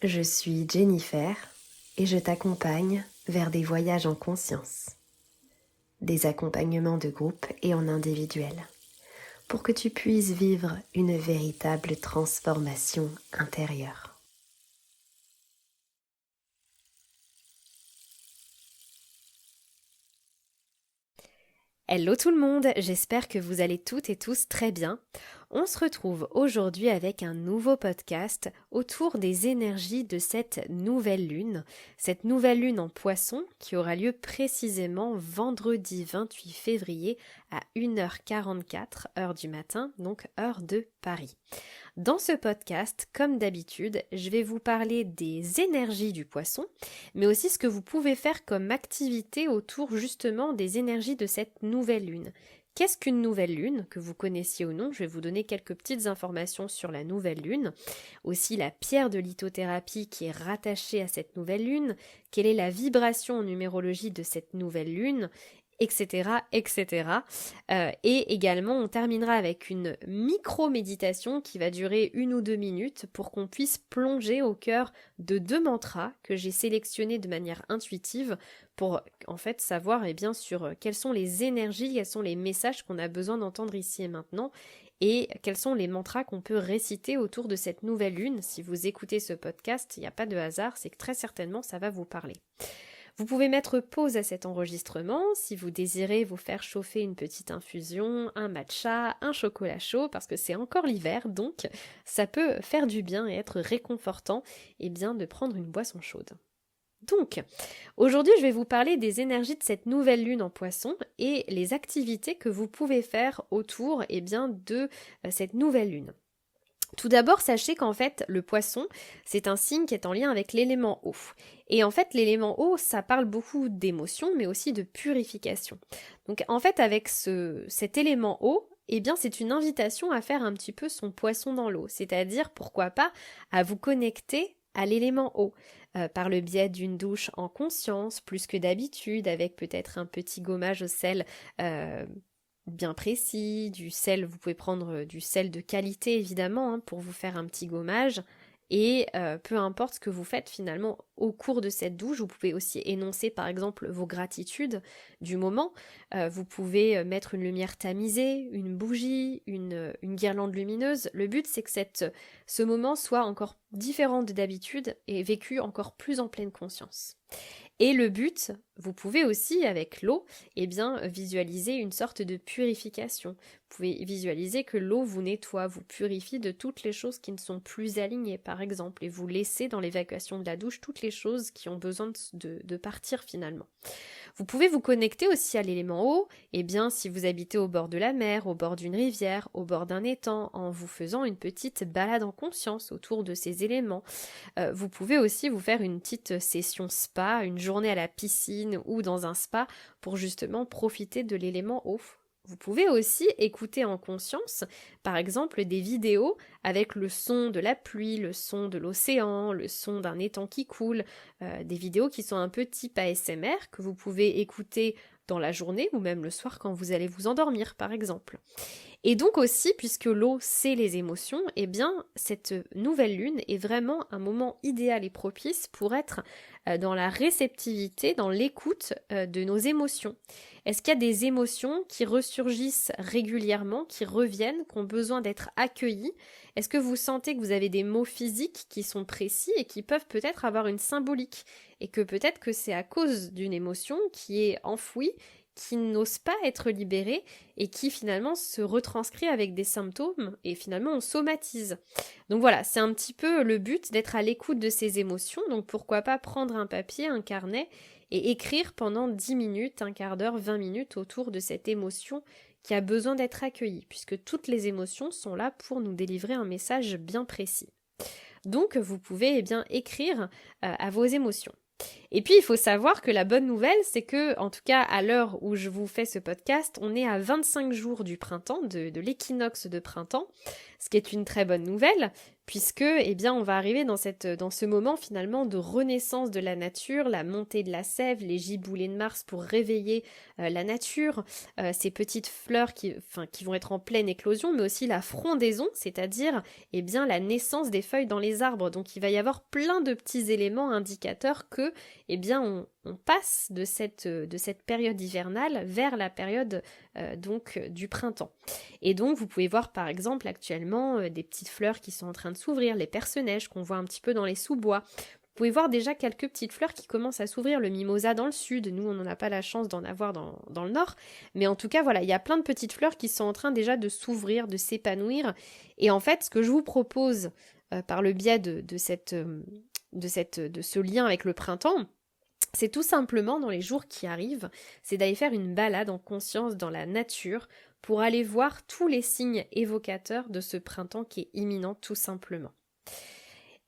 Je suis Jennifer et je t'accompagne vers des voyages en conscience, des accompagnements de groupe et en individuel, pour que tu puisses vivre une véritable transformation intérieure. Hello tout le monde, j'espère que vous allez toutes et tous très bien. On se retrouve aujourd'hui avec un nouveau podcast autour des énergies de cette nouvelle lune en Poisson qui aura lieu précisément vendredi 28 février à 1h44 heure du matin, donc heure de Paris. Dans ce podcast, comme d'habitude, je vais vous parler des énergies du poisson, mais aussi ce que vous pouvez faire comme activité autour justement des énergies de cette nouvelle lune. Qu'est-ce qu'une nouvelle lune, que vous connaissiez ou non? Je vais vous donner quelques petites informations sur la nouvelle lune. Aussi la pierre de lithothérapie qui est rattachée à cette nouvelle lune. Quelle est la vibration en numérologie de cette nouvelle lune, etc., etc. Et également, on terminera avec une micro-méditation qui va durer 1 ou 2 minutes pour qu'on puisse plonger au cœur de 2 mantras que j'ai sélectionnés de manière intuitive pour en fait savoir sur quelles sont les énergies, quels sont les messages qu'on a besoin d'entendre ici et maintenant et quels sont les mantras qu'on peut réciter autour de cette nouvelle lune. Si vous écoutez ce podcast, il n'y a pas de hasard, c'est que très certainement ça va vous parler. Vous pouvez mettre pause à cet enregistrement si vous désirez vous faire chauffer une petite infusion, un matcha, un chocolat chaud, parce que c'est encore l'hiver, donc ça peut faire du bien et être réconfortant de prendre une boisson chaude. Donc, aujourd'hui, je vais vous parler des énergies de cette nouvelle lune en Poisson et les activités que vous pouvez faire autour de cette nouvelle lune. Tout d'abord, sachez qu'en fait, le poisson, c'est un signe qui est en lien avec l'élément eau. Et en fait, l'élément eau, ça parle beaucoup d'émotions, mais aussi de purification. Donc en fait, avec cet élément eau, c'est une invitation à faire un petit peu son poisson dans l'eau. C'est-à-dire, pourquoi pas, à vous connecter à l'élément eau, par le biais d'une douche en conscience, plus que d'habitude, avec peut-être un petit gommage au sel bien précis, du sel, vous pouvez prendre du sel de qualité évidemment pour vous faire un petit gommage et peu importe ce que vous faites finalement au cours de cette douche, vous pouvez aussi énoncer par exemple vos gratitudes du moment, vous pouvez mettre une lumière tamisée, une bougie, une guirlande lumineuse. Le but c'est que ce moment soit encore différent de d'habitude et vécu encore plus en pleine conscience. Et le but, vous pouvez aussi, avec l'eau, visualiser une sorte de purification. Vous pouvez visualiser que l'eau vous nettoie, vous purifie de toutes les choses qui ne sont plus alignées, par exemple, et vous laissez dans l'évacuation de la douche toutes les choses qui ont besoin de partir finalement. Vous pouvez vous connecter aussi à l'élément eau, si vous habitez au bord de la mer, au bord d'une rivière, au bord d'un étang, en vous faisant une petite balade en conscience autour de ces éléments. Vous pouvez aussi vous faire une petite session spa, une journée à la piscine ou dans un spa pour justement profiter de l'élément eau. Vous pouvez aussi écouter en conscience, par exemple, des vidéos avec le son de la pluie, le son de l'océan, le son d'un étang qui coule, des vidéos qui sont un peu type ASMR que vous pouvez écouter dans la journée ou même le soir quand vous allez vous endormir, par exemple. Et donc aussi, puisque l'eau, c'est les émotions, cette nouvelle lune est vraiment un moment idéal et propice pour être dans la réceptivité, dans l'écoute de nos émotions. Est-ce qu'il y a des émotions qui ressurgissent régulièrement, qui reviennent, qui ont besoin d'être accueillies? Est-ce que vous sentez que vous avez des mots physiques qui sont précis et qui peuvent peut-être avoir une symbolique? Et que peut-être que c'est à cause d'une émotion qui est enfouie, qui n'ose pas être libérée et qui finalement se retranscrit avec des symptômes et finalement on somatise. Donc voilà, c'est un petit peu le but d'être à l'écoute de ces émotions, donc pourquoi pas prendre un papier, un carnet et écrire pendant 10 minutes, un quart d'heure, 20 minutes autour de cette émotion qui a besoin d'être accueillie, puisque toutes les émotions sont là pour nous délivrer un message bien précis. Donc vous pouvez écrire à vos émotions. Et puis, il faut savoir que la bonne nouvelle, c'est que, en tout cas, à l'heure où je vous fais ce podcast, on est à 25 jours du printemps, de l'équinoxe de printemps, ce qui est une très bonne nouvelle, puisque, eh bien, on va arriver dans ce moment, finalement, de renaissance de la nature, la montée de la sève, les giboulées de Mars pour réveiller la nature, ces petites fleurs qui vont être en pleine éclosion, mais aussi la frondaison, c'est-à-dire, eh bien, la naissance des feuilles dans les arbres. Donc, il va y avoir plein de petits éléments indicateurs que, eh bien, on passe de cette période hivernale vers la période du printemps. Et donc, vous pouvez voir par exemple actuellement des petites fleurs qui sont en train de s'ouvrir, les perce-neige qu'on voit un petit peu dans les sous-bois. Vous pouvez voir déjà quelques petites fleurs qui commencent à s'ouvrir, le mimosa dans le sud, nous on n'en a pas la chance d'en avoir dans le nord, mais en tout cas voilà, il y a plein de petites fleurs qui sont en train déjà de s'ouvrir, de s'épanouir, et en fait ce que je vous propose par le biais de ce lien avec le printemps, c'est tout simplement dans les jours qui arrivent, c'est d'aller faire une balade en conscience dans la nature pour aller voir tous les signes évocateurs de ce printemps qui est imminent tout simplement.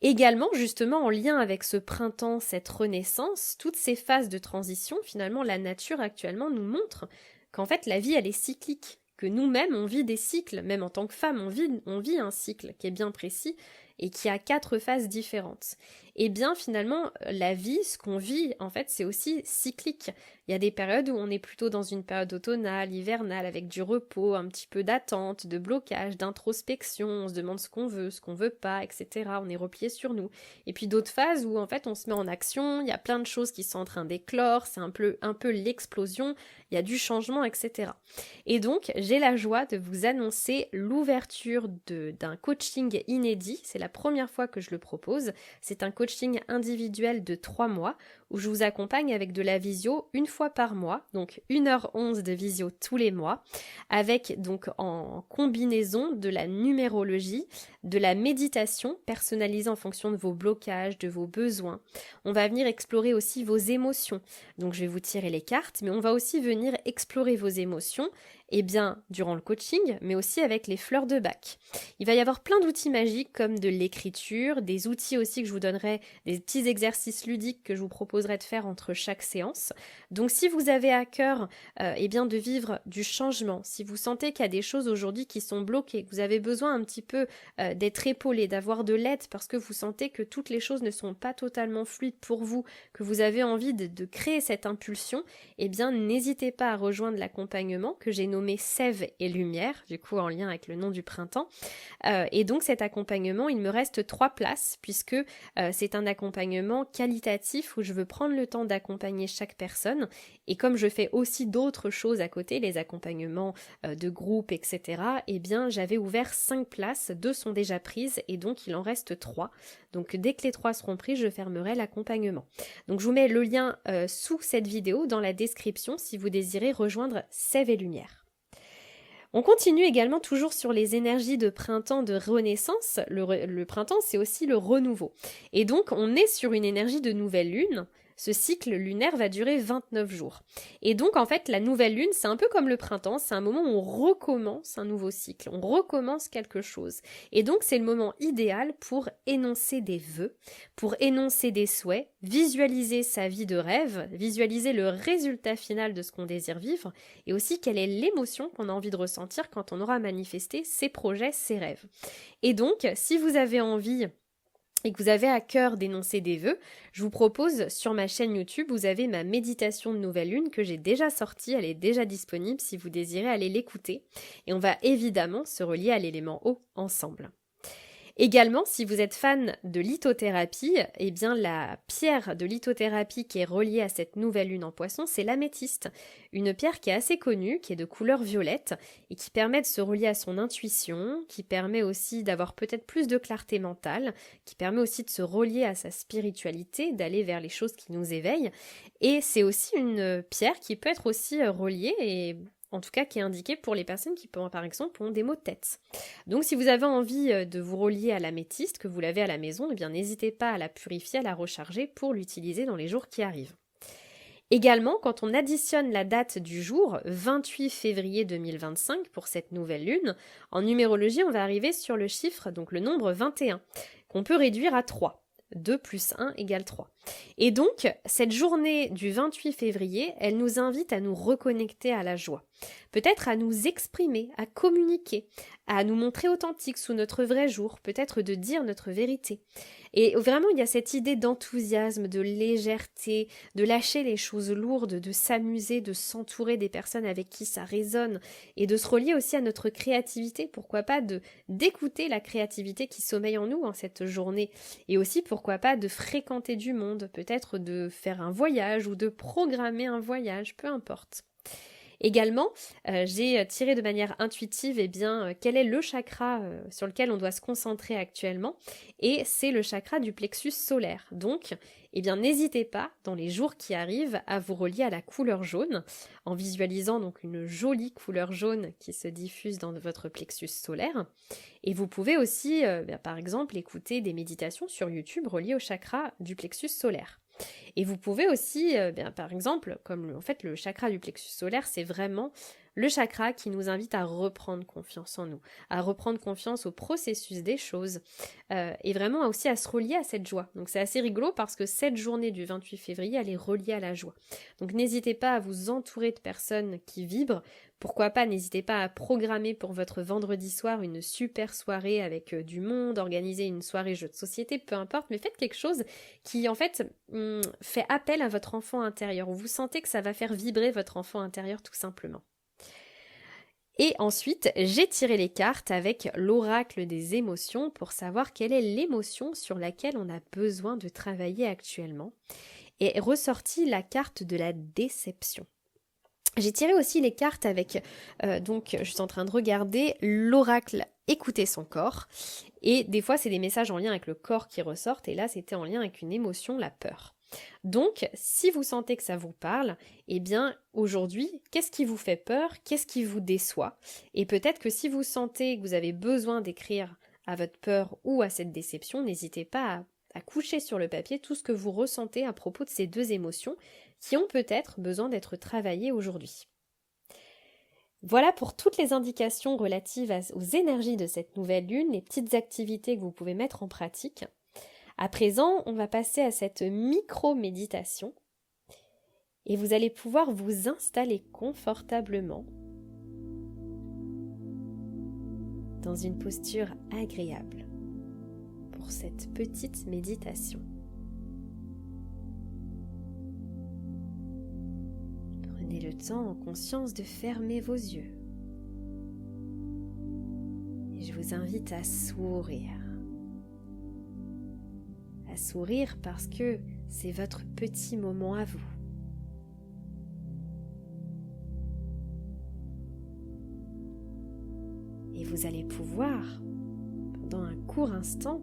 Également, justement, en lien avec ce printemps, cette renaissance, toutes ces phases de transition, finalement, la nature actuellement nous montre qu'en fait, la vie, elle est cyclique, que nous-mêmes, on vit des cycles, même en tant que femme, on vit un cycle qui est bien précis et qui a 4 phases différentes. Et bien, finalement, la vie, ce qu'on vit, en fait, c'est aussi cyclique. Il y a des périodes où on est plutôt dans une période automnale, hivernale, avec du repos, un petit peu d'attente, de blocage, d'introspection, on se demande ce qu'on veut pas, etc. On est replié sur nous. Et puis d'autres phases où, en fait, on se met en action, il y a plein de choses qui sont en train d'éclore, c'est un peu l'explosion, il y a du changement, etc. Et donc, j'ai la joie de vous annoncer l'ouverture d'un coaching inédit. C'est la première fois que je le propose. C'est un coaching individuel de 3 mois où je vous accompagne avec de la visio une fois par mois, donc 1h11 de visio tous les mois, avec donc en combinaison de la numérologie, de la méditation personnalisée en fonction de vos blocages, de vos besoins. On va venir explorer aussi vos émotions. Donc je vais vous tirer les cartes, mais on va aussi venir explorer vos émotions, eh bien, durant le coaching, mais aussi avec les fleurs de Bach. Il va y avoir plein d'outils magiques comme de l'écriture, des outils aussi que je vous donnerai, des petits exercices ludiques que je vous proposerai de faire entre chaque séance. Donc si vous avez à cœur eh bien, de vivre du changement, si vous sentez qu'il y a des choses aujourd'hui qui sont bloquées, que vous avez besoin un petit peu d'être épaulé, d'avoir de l'aide parce que vous sentez que toutes les choses ne sont pas totalement fluides pour vous, que vous avez envie de créer cette impulsion, eh bien n'hésitez pas à rejoindre l'accompagnement que j'ai nommé Sève et Lumière, du coup en lien avec le nom du printemps. Et donc cet accompagnement, il me reste 3 places puisque c'est un accompagnement qualitatif où je veux prendre le temps d'accompagner chaque personne. Et comme je fais aussi d'autres choses à côté, les accompagnements de groupe, etc., eh bien j'avais ouvert 5 places, 2 sont déjà prises et donc il en reste 3. Donc dès que les 3 seront prises, je fermerai l'accompagnement. Donc je vous mets le lien sous cette vidéo dans la description si vous désirez rejoindre Sève et Lumière. On continue également toujours sur les énergies de printemps, de renaissance. Le printemps, c'est aussi le renouveau. Et donc, on est sur une énergie de nouvelle lune. Ce cycle lunaire va durer 29 jours. Et donc, en fait, la nouvelle lune, c'est un peu comme le printemps, c'est un moment où on recommence un nouveau cycle, on recommence quelque chose. Et donc, c'est le moment idéal pour énoncer des vœux, pour énoncer des souhaits, visualiser sa vie de rêve, visualiser le résultat final de ce qu'on désire vivre, et aussi quelle est l'émotion qu'on a envie de ressentir quand on aura manifesté ses projets, ses rêves. Et donc, si vous avez envie et que vous avez à cœur d'énoncer des vœux, je vous propose sur ma chaîne YouTube, vous avez ma méditation de nouvelle lune que j'ai déjà sortie, elle est déjà disponible si vous désirez aller l'écouter. Et on va évidemment se relier à l'élément eau ensemble. Également, si vous êtes fan de lithothérapie, eh bien la pierre de lithothérapie qui est reliée à cette nouvelle lune en poisson, c'est l'améthyste. Une pierre qui est assez connue, qui est de couleur violette et qui permet de se relier à son intuition, qui permet aussi d'avoir peut-être plus de clarté mentale, qui permet aussi de se relier à sa spiritualité, d'aller vers les choses qui nous éveillent. Et c'est aussi une pierre qui peut être aussi reliée et en tout cas qui est indiquée pour les personnes qui, par exemple, ont des maux de tête. Donc si vous avez envie de vous relier à l'améthyste, que vous l'avez à la maison, eh bien n'hésitez pas à la purifier, à la recharger pour l'utiliser dans les jours qui arrivent. Également, quand on additionne la date du jour, 28 février 2025 pour cette nouvelle lune, en numérologie, on va arriver sur le chiffre, donc le nombre 21, qu'on peut réduire à 3. 2 plus 1 égale 3. Et donc, cette journée du 28 février, elle nous invite à nous reconnecter à la joie. Peut-être à nous exprimer, à communiquer, à nous montrer authentiques sous notre vrai jour, peut-être de dire notre vérité. Et vraiment, il y a cette idée d'enthousiasme, de légèreté, de lâcher les choses lourdes, de s'amuser, de s'entourer des personnes avec qui ça résonne et de se relier aussi à notre créativité. Pourquoi pas d'écouter la créativité qui sommeille en nous en cette journée et aussi pourquoi pas de fréquenter du monde, peut-être de faire un voyage ou de programmer un voyage, peu importe. Également, j'ai tiré de manière intuitive quel est le chakra sur lequel on doit se concentrer actuellement, et c'est le chakra du plexus solaire. Donc, n'hésitez pas, dans les jours qui arrivent, à vous relier à la couleur jaune, en visualisant donc une jolie couleur jaune qui se diffuse dans votre plexus solaire. Et vous pouvez aussi, par exemple, écouter des méditations sur YouTube reliées au chakra du plexus solaire. Et vous pouvez aussi, par exemple, le chakra du plexus solaire, c'est vraiment le chakra qui nous invite à reprendre confiance en nous, à reprendre confiance au processus des choses, et vraiment aussi à se relier à cette joie. Donc c'est assez rigolo parce que cette journée du 28 février, elle est reliée à la joie. Donc n'hésitez pas à vous entourer de personnes qui vibrent. Pourquoi pas, n'hésitez pas à programmer pour votre vendredi soir une super soirée avec du monde, organiser une soirée jeu de société, peu importe, mais faites quelque chose qui en fait fait appel à votre enfant intérieur, où vous sentez que ça va faire vibrer votre enfant intérieur tout simplement. Et ensuite, j'ai tiré les cartes avec l'oracle des émotions pour savoir quelle est l'émotion sur laquelle on a besoin de travailler actuellement. Et ressorti la carte de la déception. J'ai tiré aussi les cartes avec, je suis en train de regarder l'oracle écouter son corps. Et des fois, c'est des messages en lien avec le corps qui ressortent. Et là, c'était en lien avec une émotion, la peur. Donc, si vous sentez que ça vous parle, aujourd'hui, qu'est-ce qui vous fait peur? Qu'est-ce qui vous déçoit? Et peut-être que si vous sentez que vous avez besoin d'écrire à votre peur ou à cette déception, n'hésitez pas à coucher sur le papier tout ce que vous ressentez à propos de ces deux émotions qui ont peut-être besoin d'être travaillées aujourd'hui. Voilà pour toutes les indications relatives aux énergies de cette nouvelle lune, les petites activités que vous pouvez mettre en pratique. À présent, on va passer à cette micro-méditation et vous allez pouvoir vous installer confortablement dans une posture agréable pour cette petite méditation. Prenez le temps en conscience de fermer vos yeux et je vous invite à sourire. À sourire parce que c'est votre petit moment à vous. Et vous allez pouvoir, pendant un court instant,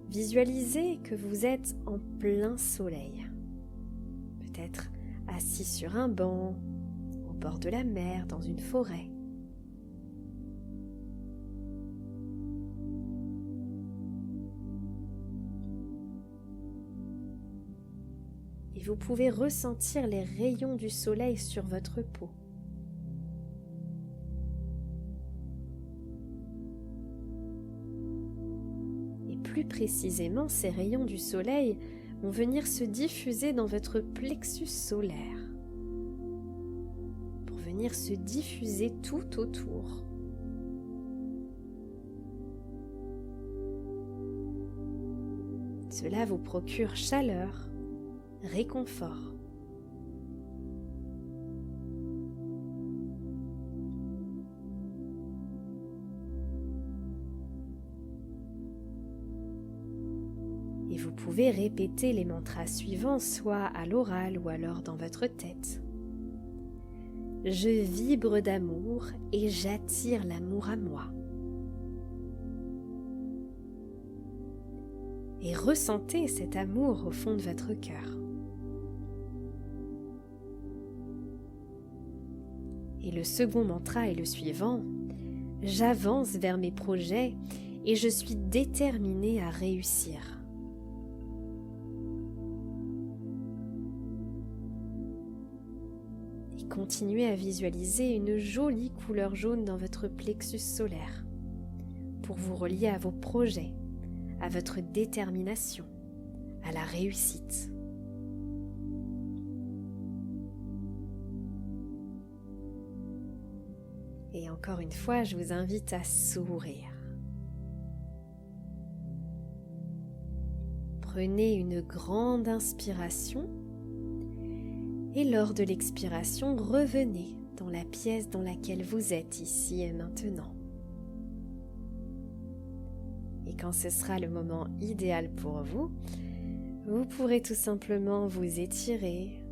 visualiser que vous êtes en plein soleil. Peut-être assis sur un banc, au bord de la mer, dans une forêt. Et vous pouvez ressentir les rayons du soleil sur votre peau. Et plus précisément, ces rayons du soleil vont venir se diffuser dans votre plexus solaire, pour venir se diffuser tout autour. Cela vous procure chaleur, réconfort. Et vous pouvez répéter les mantras suivants, soit à l'oral ou alors dans votre tête. Je vibre d'amour et j'attire l'amour à moi. Et ressentez cet amour au fond de votre cœur. Et le second mantra est le suivant. J'avance vers mes projets et je suis déterminée à réussir. Et continuez à visualiser une jolie couleur jaune dans votre plexus solaire pour vous relier à vos projets, à votre détermination, à la réussite. Et encore une fois, je vous invite à sourire. Prenez une grande inspiration et lors de l'expiration, revenez dans la pièce dans laquelle vous êtes ici et maintenant. Et quand ce sera le moment idéal pour vous, vous pourrez tout simplement vous étirer,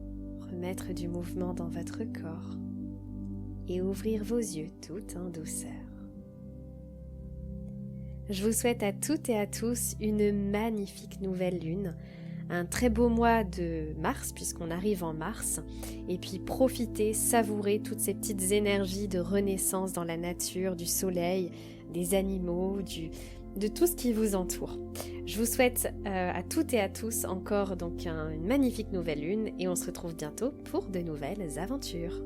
remettre du mouvement dans votre corps et ouvrir vos yeux tout en douceur. Je vous souhaite à toutes et à tous une magnifique nouvelle lune, un très beau mois de mars puisqu'on arrive en mars, et puis profitez, savourez toutes ces petites énergies de renaissance dans la nature, du soleil, des animaux, de tout ce qui vous entoure. Je vous souhaite à toutes et à tous encore donc une magnifique nouvelle lune et on se retrouve bientôt pour de nouvelles aventures.